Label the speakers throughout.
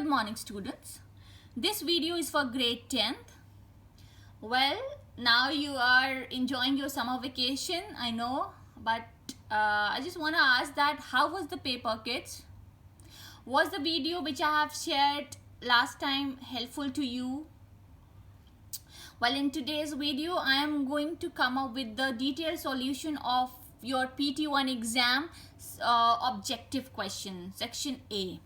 Speaker 1: good morning students. This video is for grade 10th. Well, now you are enjoying your summer vacation, I know, but I just want to ask that how was the paper, kids? Was the video which I have shared last time helpful to you? Well, in today's video I am going to come up with the detailed solution of your PT1 exam objective question, section A.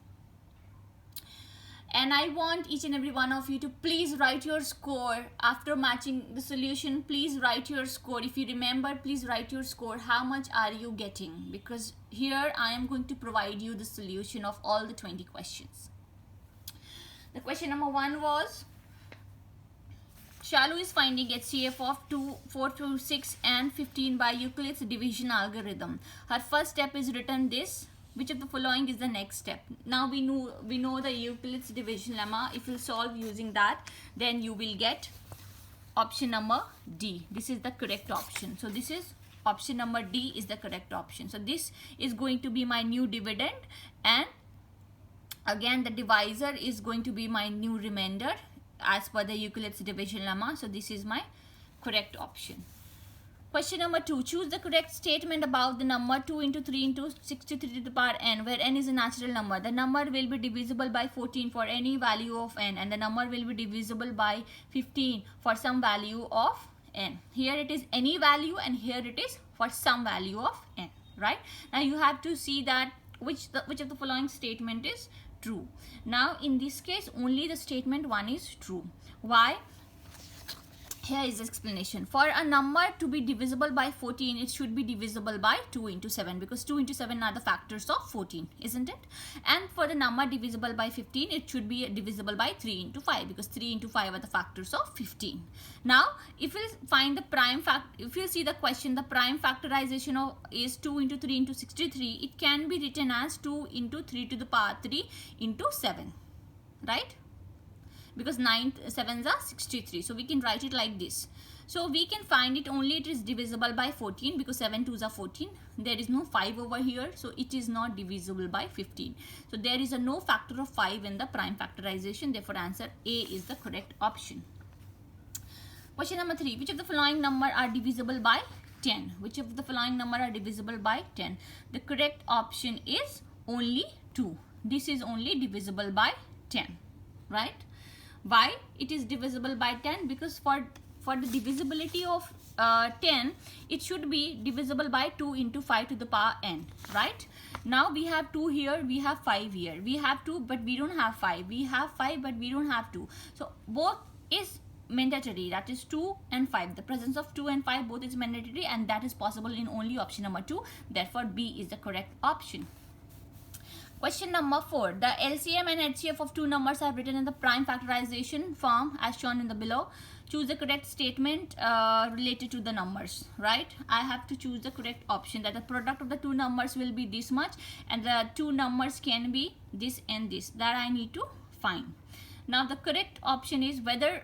Speaker 1: And I want each and every one of you to please write your score after matching the solution. Please write your score. If you remember, please write your score. How much are you getting? Because here I am going to provide you the solution of all the 20 questions. The question number 1 was, Shalu is finding HCF of 2, 4, 2, 6 and 15 by Euclid's division algorithm. Her first step is written this. Which of the following is the next step? Now we know the Euclid's division lemma. If you solve using that, then you will get option number D. This is the correct option. So this is option number D is the correct option. So this is going to be my new dividend, and again the divisor is going to be my new remainder as per the Euclid's division lemma. So this is my correct option. Question number 2. Choose the correct statement about the number 2 into 3 into 63 to the power n, where n is a natural number. The number will be divisible by 14 for any value of n, and the number will be divisible by 15 for some value of n. Here it is any value, and here it is for some value of n, right? Now you have to see that which of the following statement is true. Now in this case only the statement 1 is true. Why? Here is the explanation. For a number to be divisible by 14, it should be divisible by 2 into 7, because 2 into 7 are the factors of 14, isn't it? And for the number divisible by 15, it should be divisible by 3 into 5, because 3 into 5 are the factors of 15. Now, if you find the prime if you see the question, the prime factorization of is 2 into 3 into 63, it can be written as 2 into 3 to the power 3 into 7, right? Because 9 7s are 63, so we can write it like this. So we can find it only it is divisible by 14, because 7 2s are 14. There is no 5 over here, so it is not divisible by 15. So there is a no factor of 5 in the prime factorization. Therefore answer A is the correct option. Question number 3. Which of the following number are divisible by 10? Which of the following number are divisible by 10? The correct option is only 2. This is only divisible by 10, right? Why it is divisible by 10? Because for the divisibility of 10, it should be divisible by 2 into 5 to the power n, right? Now we have 2 here, we have 5 here. We have 2 but we don't have 5. We have 5 but we don't have 2. So both is mandatory, that is 2 and 5. The presence of 2 and 5 both is mandatory, and that is possible in only option number 2. Therefore B is the correct option. Question number 4. The LCM and HCF of two numbers are written in the prime factorization form as shown in the below. Choose the correct statement related to the numbers, right? I have to choose the correct option, that the product of the two numbers will be this much and the two numbers can be this and this. That I need to find. Now the correct option is whether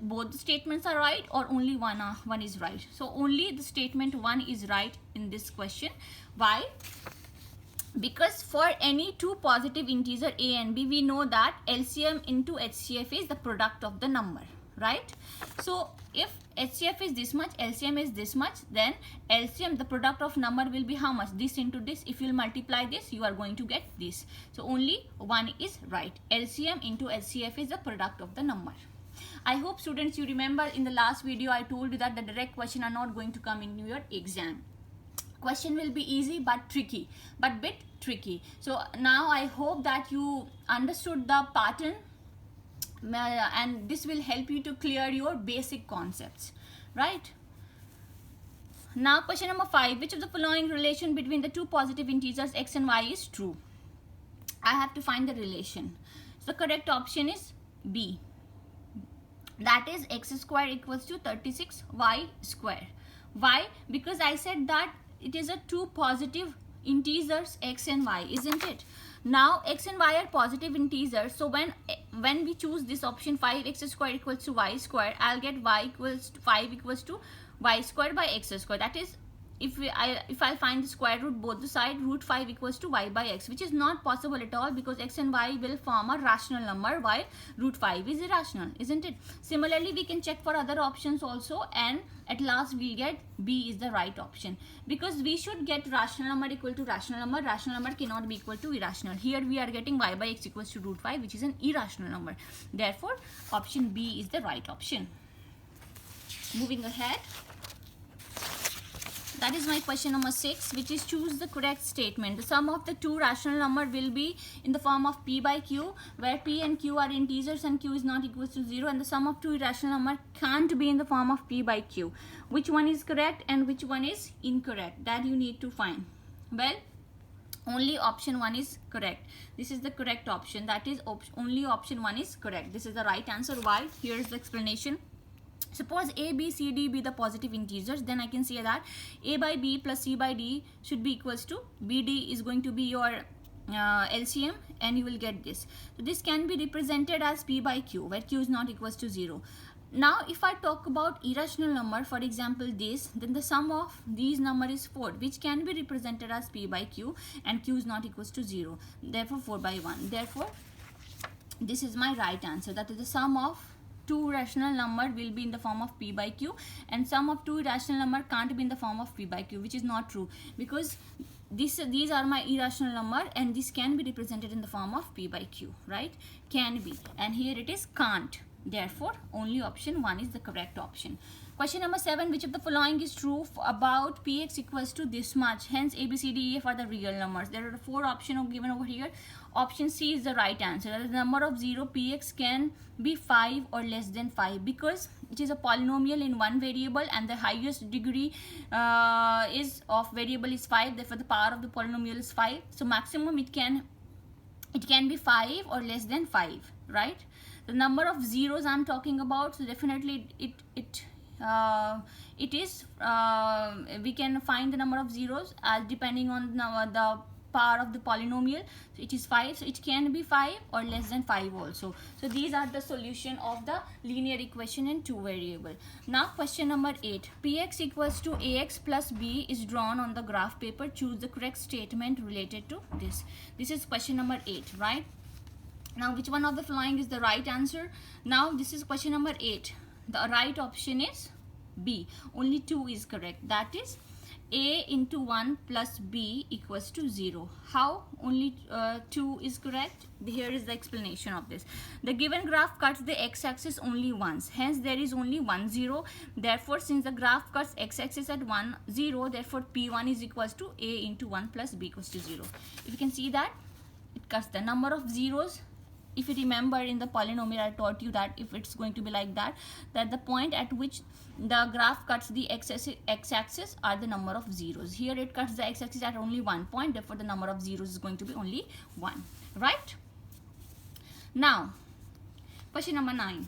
Speaker 1: both the statements are right or only one is right. So only the statement 1 is right in this question. Why? Because for any two positive integer a and b, we know that LCM into HCF is the product of the number, right? So if HCF is this much, LCM is this much, then LCM, the product of number, will be how much? This into this. If you multiply this, you are going to get this. So only 1 is right. LCM into HCF is the product of the number. I hope students you remember in the last video I told you that the direct question are not going to come in your exam. Question will be easy but tricky, but bit tricky. So now I hope that you understood the pattern, and this will help you to clear your basic concepts, right? Now question number 5. Which of the following relation between the two positive integers x and y is true? I have to find the relation. So the correct option is B. That is x square equals to 36y square. Why? Because I said that it is a two positive integers x and y, isn't it? Now x and y are positive integers, so when we choose this option 5x square equals to y square, I'll get y equals to 5 equals to y square by x square. That is if I find the square root both the side, root 5 equals to y by x, which is not possible at all because x and y will form a rational number while root 5 is irrational, isn't it? Similarly, we can check for other options also, and at last we'll get B is the right option, because we should get rational number equal to rational number. Rational number cannot be equal to irrational. Here we are getting y by x equals to root 5, which is an irrational number. Therefore, option B is the right option. Moving ahead. That is my question number 6, which is choose the correct statement. The sum of the two rational number will be in the form of p by q, where p and q are integers and q is not equal to 0, and the sum of two irrational number can't be in the form of p by q. Which one is correct and which one is incorrect? That you need to find. Well, only option 1 is correct. This is the correct option. That is only option 1 is correct. This is the right answer. Why? Here is the explanation. Suppose a, b, c, d be the positive integers, then I can say that a by b plus c by d should be equals to bd is going to be your LCM, and you will get this. So this can be represented as p by q, where q is not equals to 0. Now if I talk about irrational number, for example this, then the sum of these number is 4, which can be represented as p by q, and q is not equals to 0. Therefore 4 by 1. Therefore this is my right answer. That is the sum of two rational number will be in the form of p by q, and sum of two irrational number can't be in the form of p by q, which is not true, because these are my irrational number and this can be represented in the form of p by q, right? Can be, and here it is can't. Therefore only option 1 is the correct option. Question number 7, which of the following is true about px equals to this much? Hence a, b, c, d, e, f are the real numbers. There are 4 options given over here. Option C is the right answer. That is, the number of 0 px can be 5 or less than 5, because it is a polynomial in one variable and the highest degree is of variable is 5. Therefore the power of the polynomial is 5. So maximum it can be 5 or less than 5, right? The number of zeros I'm talking about, so definitely it is we can find the number of zeros as depending on the power of the polynomial. So it is 5, so it can be 5 or less than 5 also. So these are the solution of the linear equation in two variable. Now question number 8, px equals to ax plus b is drawn on the graph paper. Choose the correct statement related to this. This is question number 8, right? Now which one of the following is the right answer? Now this is question number 8. The right option is B. Only 2 is correct. That is a into 1 plus b equals to 0. How only 2 is correct? Here is the explanation of this. The given graph cuts the x-axis only once. Hence there is only 1 0. Therefore since the graph cuts x-axis at 1 0, therefore p1 is equals to a into 1 plus b equals to 0. If you can see that it cuts the number of zeros. If you remember in the polynomial, I taught you that if it's going to be like that, that the point at which the graph cuts the x-axis are the number of zeros. Here it cuts the x-axis at only 1 point, therefore the number of zeros is going to be only 1, right? Now, question number 9.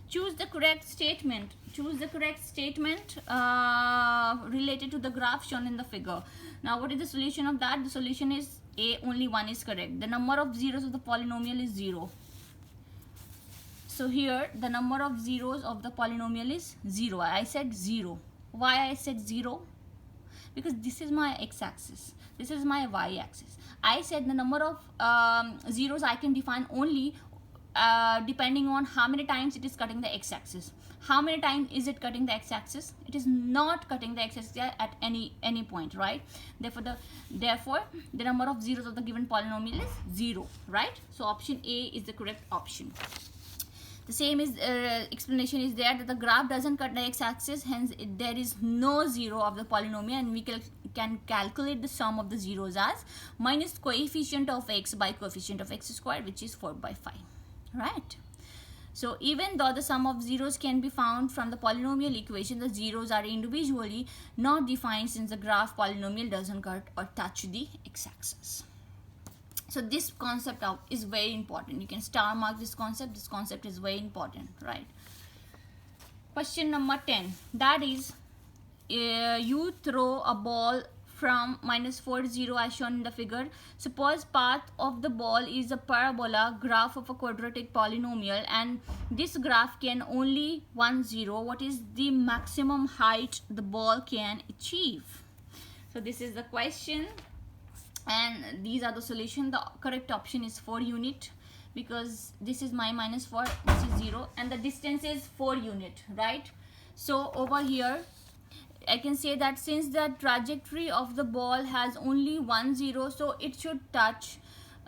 Speaker 1: Choose the correct statement. Choose the correct statement related to the graph shown in the figure. Now, what is the solution of that? The solution is A, only 1 is correct. The number of zeros of the polynomial is 0. So here, the number of zeros of the polynomial is 0. I said 0. Why I said 0? Because this is my x-axis. This is my y-axis. I said the number of zeros I can define only depending on how many times it is cutting the x-axis. How many times is it cutting the x-axis? It is not cutting the x-axis at any point, right? Therefore the number of zeros of the given polynomial is 0, right? So option A is the correct option. The same is explanation is there that the graph doesn't cut the x-axis, hence there is no zero of the polynomial, and we can calculate the sum of the zeros as minus coefficient of x by coefficient of x squared, which is 4 by 5, right? So even though the sum of zeros can be found from the polynomial equation, the zeros are individually not defined since the graph polynomial doesn't cut or touch the x-axis. So this concept is very important. You can star mark this concept. This concept is very important, right? Question number 10. That is, you throw a ball from -4 0 as shown in the figure. Suppose path of the ball is a parabola graph of a quadratic polynomial, and this graph can only 1 0. What is the maximum height the ball can achieve? So this is the question, and these are the solution. The correct option is 4 unit, because this is my minus 4, this is 0, and the distance is 4 unit, right? So over here I can say that since the trajectory of the ball has only 1 0, so it should touch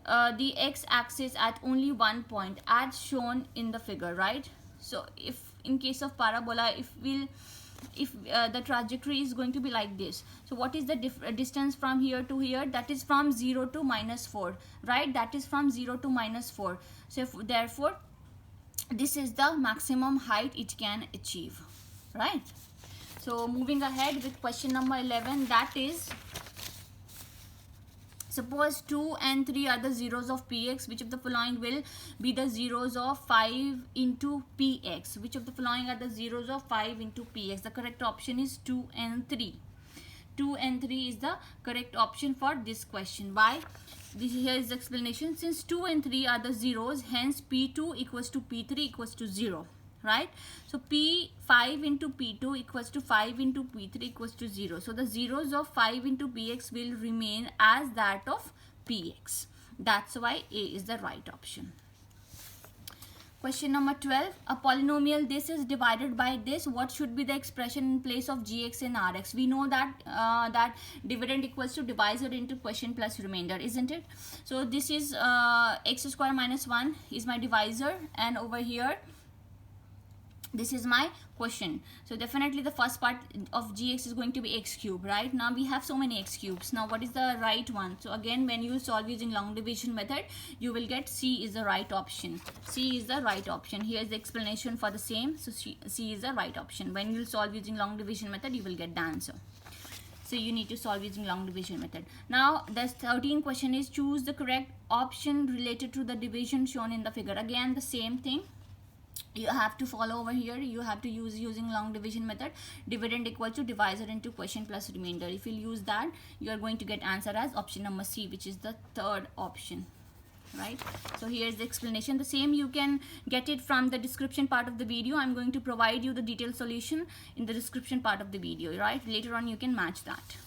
Speaker 1: the x-axis at only one point as shown in the figure, right? So if in case of parabola, if the trajectory is going to be like this, so what is the distance from here to here? That is from 0 to minus 4, right? That is from 0 to minus 4. So therefore this is the maximum height it can achieve, right? So moving ahead with question number 11, that is, suppose 2 and 3 are the zeros of px. Which of the following will be the zeros of 5 into px? Which of the following are the zeros of 5 into px? The correct option is 2 and 3. 2 and 3 is the correct option for this question. Why? Here is the explanation. Since 2 and 3 are the zeros, hence p2 equals to p3 equals to 0. Right? So p5 into p2 equals to 5 into p3 equals to 0. So the zeros of 5 into px will remain as that of px. That's why A is the right option. Question number 12. A polynomial this is divided by this. What should be the expression in place of gx and rx? We know that that dividend equals to divisor into quotient plus remainder, isn't it? So this is x square minus 1 is my divisor, and over here this is my quotient. So definitely the first part of gx is going to be x cube, right? Now we have so many x cubes. Now what is the right one? So again, when you solve using long division method, you will get C is the right option. C is the right option. Here's the explanation for the same. So C is the right option. When you solve using long division method, you will get the answer. So you need to solve using long division method. Now the 13th question is, choose the correct option related to the division shown in the figure. Again the same thing. You have to follow over here. You have to use using long division method. Dividend equal to divisor into quotient plus remainder. If you use that, you are going to get answer as option number C, which is the third option, right? So here's the explanation. The same you can get it from the description part of the video. I'm going to provide you the detailed solution in the description part of the video, right? Later on you can match that.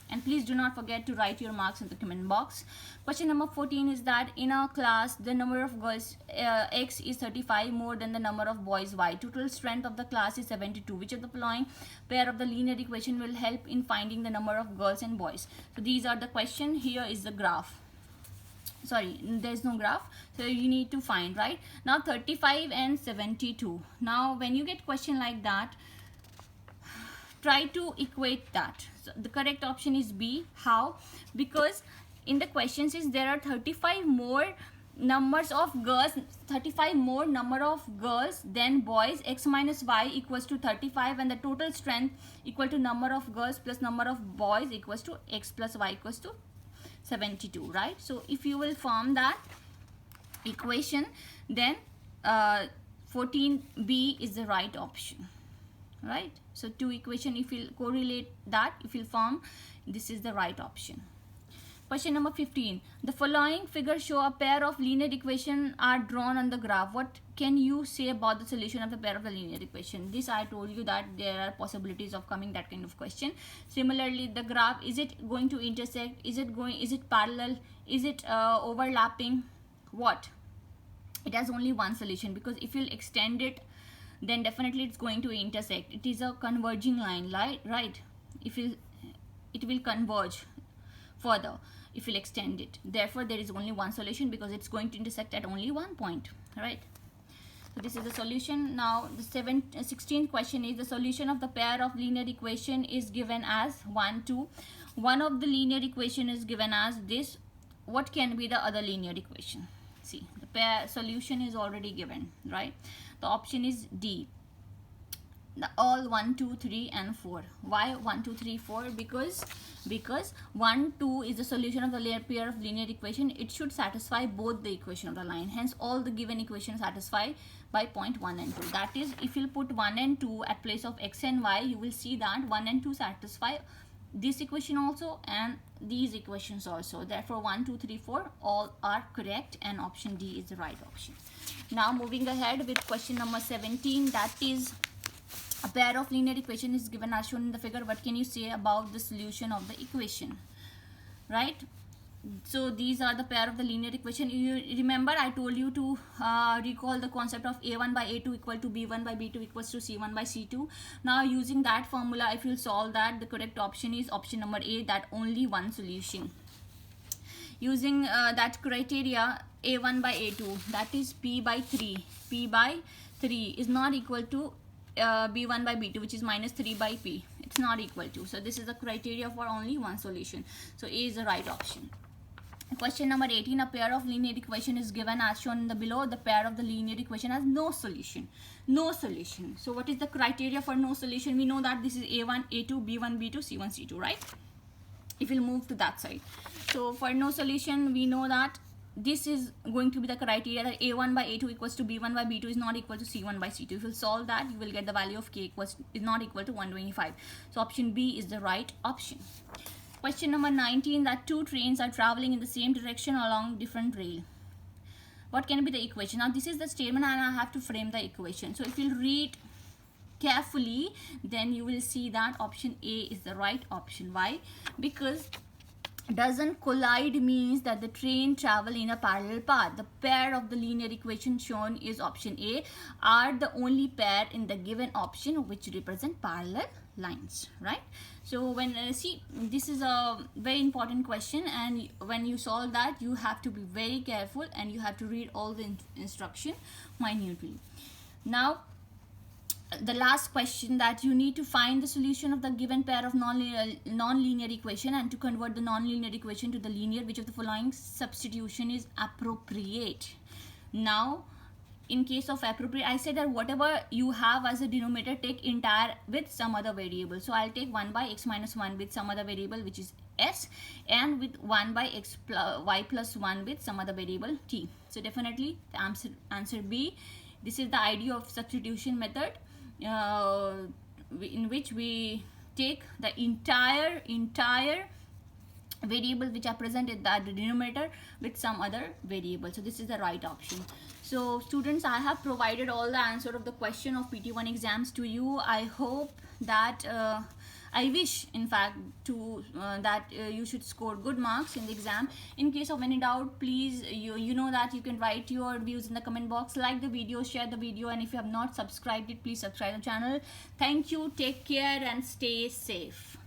Speaker 1: And please do not forget to write your marks in the comment box. Question number 14 is that in our class, the number of girls x is 35 more than the number of boys y. Total strength of the class is 72. Which of the following pair of the linear equation will help in finding the number of girls and boys? So these are the question. Here is the graph. Sorry, there's no graph. So you need to find, right? Now 35 and 72. Now when you get question like that, try to equate that. So the correct option is B. How? Because in the question says there are 35 more numbers of girls, 35 more number of girls than boys. X minus y equals to 35, and the total strength equal to number of girls plus number of boys equals to x plus y equals to 72, right? So if you will form that equation, then 14B is the right option, right? So two equation, if you correlate that, if you form, this is the right option. Question number 15. The following figures show a pair of linear equation are drawn on the graph. What can you say about the solution of the pair of the linear equation? This I told you that there are possibilities of coming that kind of question. Similarly, the graph, is it going to intersect? Is it parallel? Is it overlapping? What? It has only one solution, because if you extend it, then definitely it's going to intersect. It is a converging line, right? It will converge further if you extend it. Therefore there is only one solution, because it's going to intersect at only one point, right? So this is the solution. Now the 16th question is, the solution of the pair of linear equation is given as 1 2. One of the linear equation is given as this. What can be the other linear equation? See, the pair solution is already given, right? The option is D. All 1 2 3 and 4. Why 1 2 3 4? Because 1 2 is the solution of the pair of linear equation. It should satisfy both the equation of the line. Hence all the given equations satisfy by point 1 and 2. That is, if you put 1 and 2 at place of x and y, you will see that 1 and 2 satisfy this equation also and these equations also. Therefore 1 2 3 4 all are correct, and option D is the right option. Now moving ahead with question number 17, that is, a pair of linear equation is given as shown in the figure. What can you say about the solution of the equation, right? So these are the pair of the linear equation. You remember I told you to recall the concept of a1 by a2 equal to b1 by b2 equals to c1 by c2. Now using that formula, if you solve that, the correct option is option number A, that only one solution. Using that criteria, a1 by a2, that is p by 3. P by 3 is not equal to b1 by b2, which is minus 3 by p. It's not equal to. So this is the criteria for only one solution. So A is the right option. Question number 18, a pair of linear equation is given as shown in the below. The pair of the linear equation has no solution. No solution. So what is the criteria for no solution? We know that this is a1, a2, b1, b2, c1, c2, right? If we'll move to that side. So for no solution, we know that this is going to be the criteria, that a1 by a2 equals to b1 by b2 is not equal to c1 by c2. If you solve that, you will get the value of k is not equal to 125. So option B is the right option. Question number 19, that two trains are traveling in the same direction along different rail. What can be the equation? Now this is the statement and I have to frame the equation. So if you read carefully, then you will see that option A is the right option. Why? Because doesn't collide means that the train travel in a parallel path. The pair of the linear equation shown is option A are the only pair in the given option which represent parallel lines, right? So when see, this is a very important question, and when you solve that, you have to be very careful and you have to read all the instruction minutely. Now the last question, that you need to find the solution of the given pair of non-linear equation and to convert the non-linear equation to the linear. Which of the following substitution is appropriate? Now in case of appropriate, I said that whatever you have as a denominator, take entire with some other variable. So I'll take 1 by x minus 1 with some other variable which is s, and with 1 by x y plus 1 with some other variable t. So definitely the answer B. This is the idea of substitution method, in which we take the entire variable which are presented at the denominator with some other variable. So this is the right option. So students, I have provided all the answer of the question of PT1 exams to you. I hope that I wish in fact to that you should score good marks in the exam. In case of any doubt, please you know that you can write your views in the comment box, like the video, share the video, and if you have not subscribed it, please subscribe the channel. Thank you, take care and stay safe.